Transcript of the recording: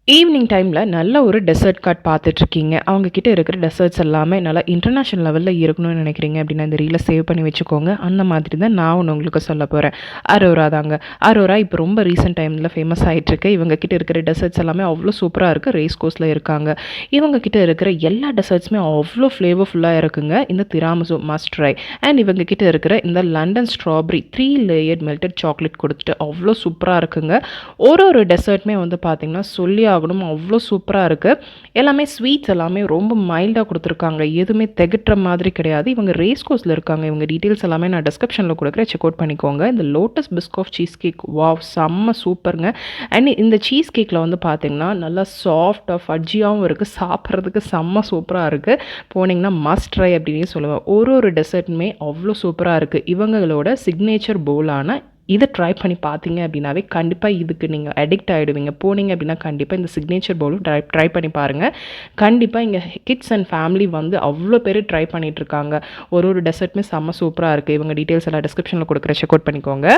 Evening டைமில் நல்ல ஒரு டெசர்ட் கார்ட் பார்த்துட்ருக்கீங்க. அவங்க கிட்ட இருக்கிற டெசர்ட்ஸ் எல்லாமே நல்லா இன்டர்நேஷனல் லெவலில் இருக்கணும்னு நினைக்கிறீங்க அப்படின்னா, இந்த ரீலை சேவ் பண்ணி வச்சுக்கோங்க. அந்த மாதிரி தான் நான் ஒன்று உங்களுக்கு சொல்ல போகிறேன். அரோரா தாங்க. அரோரா இப்போ ரொம்ப ரீசெண்ட் டைமில் ஃபேமஸ் ஆகிட்டுருக்கு. இவங்க கிட்ட இருக்கிற டெசர்ட்ஸ் எல்லாமே அவ்வளோ சூப்பராக இருக்குது. ரேஸ் கோர்ஸில் இருக்காங்க. இவங்க கிட்ட இருக்கிற எல்லா டெசர்ட்ஸுமே அவ்வளோ ஃப்ளேவர்ஃபுல்லாக இருக்குங்க. இந்த திராமிசு மஸ்ட் ட்ரை. அண்ட் இவங்க கிட்ட இருக்கிற இந்த London strawberry 3 layered melted chocolate கொடுத்துட்டு அவ்வளோ சூப்பராக இருக்குங்க. ஒரு டெசர்ட்டுமே வந்து பார்த்திங்கன்னா சொல்லி ஆகணும், அவ்வளோ சூப்பராக இருக்குது. எல்லாமே ஸ்வீட்ஸ் எல்லாமே ரொம்ப மைல்டாக கொடுத்துருக்காங்க. எதுவுமே திகட்டுற மாதிரி கிடையாது. இவங்க ரேஸ் கோர்ஸில் இருக்காங்க. இவங்க டீட்டெயில்ஸ் எல்லாமே நான் டிஸ்கிரிப்ஷனில் கொடுக்குறேன், செக் அவுட் பண்ணிக்கோங்க. இந்த Lotus Biscoff cheesecake wow செம்ம சூப்பருங்க. அண்ட் இந்த சீஸ் கேக்கில் வந்து பார்த்திங்கன்னா நல்லா சாஃப்டாக ஃபட்ஜியாகவும் இருக்குது. சாப்பிட்றதுக்கு செம்ம சூப்பராக இருக்குது. போனீங்கன்னா மஸ்ட் ட்ரை அப்படின்னு சொல்லுவேன். ஒரு டெசர்ட்டுமே அவ்வளோ சூப்பராக இருக்குது. இவங்களோட சிக்னேச்சர் போலான இதை ட்ரை பண்ணி பார்த்தீங்க அப்படின்னாவே கண்டிப்பாக இதுக்கு நீங்கள் அடிக்ட் ஆகிடுவீங்க. போனீங்க அப்படின்னா கண்டிப்பாக இந்த சிக்னேச்சர் பவுலும் ட்ரை பண்ணி பாருங்கள். கண்டிப்பாக இங்கே கிட்ஸ் அண்ட் ஃபேமிலி வந்து அவ்வளோ பேர் ட்ரை பண்ணிகிட்ருக்காங்க. ஒரு டெசர்ட்டுமே செம்ம சூப்பராக இருக்குது. இவங்க டீட்டெயில்ஸ் எல்லாம் டிஸ்கிரிப்ஷனில் கொடுக்குற செக் அவுட் பண்ணிக்கோங்க.